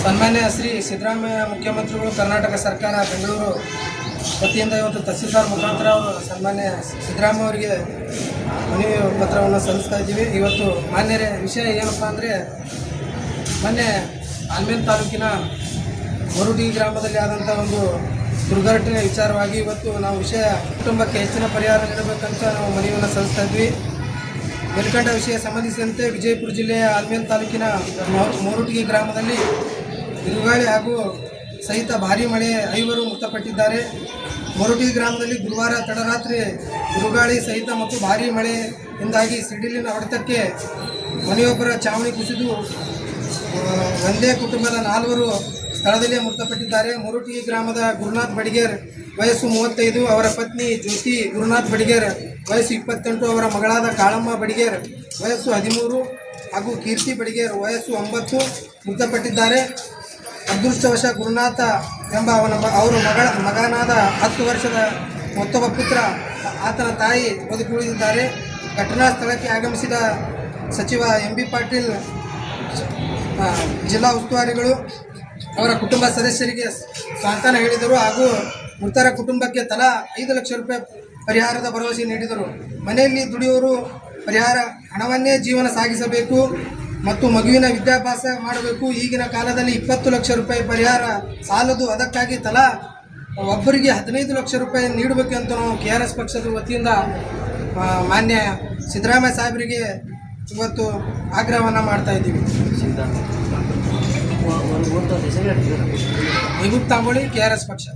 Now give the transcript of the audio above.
ಸನ್ಮಾನ್ಯ ಶ್ರೀ ಸಿದ್ದರಾಮಯ್ಯ ಮುಖ್ಯಮಂತ್ರಿಗಳು ಕರ್ನಾಟಕ ಸರ್ಕಾರ ಬೆಂಗಳೂರು ವತಿಯಿಂದ ಇವತ್ತು ತಹಸೀಲ್ದಾರ್ ಮುಖಾಂತರ ಅವರು ಸನ್ಮಾನ್ಯ ಸಿದ್ದರಾಮಯ್ಯ ಅವರಿಗೆ ಮನವಿ ಪತ್ರವನ್ನು ಸಲ್ಲಿಸ್ತಾ ಇದ್ದೀವಿ. ಇವತ್ತು ಮಾನ್ಯರೇ, ವಿಷಯ ಏನಪ್ಪ ಅಂದರೆ, ಮೊನ್ನೆ ಆಲ್ಮೇಲ್ ತಾಲೂಕಿನ ಮರುಡಿ ಗ್ರಾಮದಲ್ಲಿ ಆದಂಥ ಒಂದು ದುರ್ಘಟನೆ ವಿಚಾರವಾಗಿ ಇವತ್ತು ನಾವು ವಿಷಯ ಕುಟುಂಬಕ್ಕೆ ಹೆಚ್ಚಿನ ಪರಿಹಾರ ನೀಡಬೇಕಂತ ನಾವು ಮನವಿಯನ್ನು ಸಲ್ಲಿಸ್ತಾ ಇದ್ವಿ. ಮೇಲ್ಕಂಡ ವಿಷಯ ಸಂಬಂಧಿಸಿದಂತೆ ವಿಜಯಪುರ ಜಿಲ್ಲೆಯ ಆಲ್ಮೇಲ್ ತಾಲೂಕಿನ ಮೋರುಟಿಗಿ ಗ್ರಾಮದಲ್ಲಿ ಬಿರುಗಾಳಿ ಹಾಗೂ ಸಹಿತ ಭಾರೀ ಮಳೆ 5 ಮೃತಪಟ್ಟಿದ್ದಾರೆ. ಮೋರುಟಿಗಿ ಗ್ರಾಮದಲ್ಲಿ ಗುರುವಾರ ತಡರಾತ್ರಿ ಬಿರುಗಾಳಿ ಸಹಿತ ಮತ್ತು ಭಾರೀ ಮಳೆಯಿಂದಾಗಿ ಸಿಡಿಲಿನ ಹೊಡೆತಕ್ಕೆ ಮನೆಯೊಬ್ಬರ ಚಾವಣಿ ಕುಸಿದು ಒಂದೇ ಕುಟುಂಬದ 4 ಸ್ಥಳದಲ್ಲೇ ಮೃತಪಟ್ಟಿದ್ದಾರೆ. ಮೋರುಟಿಗಿ ಗ್ರಾಮದ ಗುರುನಾಥ್ ಬಡಿಗೇರ್ ವಯಸ್ಸು 35, ಅವರ ಪತ್ನಿ ಜ್ಯೋತಿ ಗುರುನಾಥ್ ಬಡಿಗೇರ್ ವಯಸ್ಸು 28, ಅವರ ಮಗಳಾದ ಕಾಳಮ್ಮ ಬಡಿಗೇರ್ ವಯಸ್ಸು 13 ಹಾಗೂ ಕೀರ್ತಿ ಬಡಿಗೇರ್ ವಯಸ್ಸು 9 ಮೃತಪಟ್ಟಿದ್ದಾರೆ. ಅದೃಷ್ಟವಶ ಗುರುನಾಥ ಎಂಬ ಅವರ ಮಗನಾದ 10 ವರ್ಷದ ಮತ್ತೊಬ್ಬ ಪುತ್ರ, ಆತನ ತಾಯಿ ಬದುಕುಳಿದಿದ್ದಾರೆ. ಘಟನಾ ಸ್ಥಳಕ್ಕೆ ಆಗಮಿಸಿದ ಸಚಿವ MB ಪಾಟೀಲ್, ಜಿಲ್ಲಾ ಉಸ್ತುವಾರಿಗಳು ಅವರ ಕುಟುಂಬ ಸದಸ್ಯರಿಗೆ ಸಾಂತ್ವನ ಹೇಳಿದರು ಹಾಗೂ ಮೃತರ ಕುಟುಂಬಕ್ಕೆ ತಲಾ 5 ಲಕ್ಷ ರೂಪಾಯಿ ಪರಿಹಾರದ ಭರವಸೆ ನೀಡಿದರು. ಮನೆಯಲ್ಲಿ ದುಡಿಯುವವರು ಪರಿಹಾರ ಹಣವನ್ನೇ ಜೀವನ ಸಾಗಿಸಬೇಕು ಮತ್ತು ಮಗುವಿನ ವಿದ್ಯಾಭ್ಯಾಸ ಮಾಡಬೇಕು. ಈಗಿನ ಕಾಲದಲ್ಲಿ 20 ಲಕ್ಷ ರೂಪಾಯಿ ಪರಿಹಾರ ಸಾಲದು. ಅದಕ್ಕಾಗಿ ತಲಾ ಒಬ್ಬರಿಗೆ 15 ಲಕ್ಷ ರೂಪಾಯಿ ನೀಡಬೇಕಂತ ನಾವು KRS ಪಕ್ಷದ ವತಿಯಿಂದ ಮಾನ್ಯ ಸಿದ್ದರಾಮಯ್ಯ ಸಾಹೇಬರಿಗೆ ಇವತ್ತು ಆಗ್ರಹವನ್ನು ಮಾಡ್ತಾ ಇದ್ದೀವಿ. ಮೈಬೂಬ್ ತಾಂಬೋಳಿ, KRS ಪಕ್ಷ.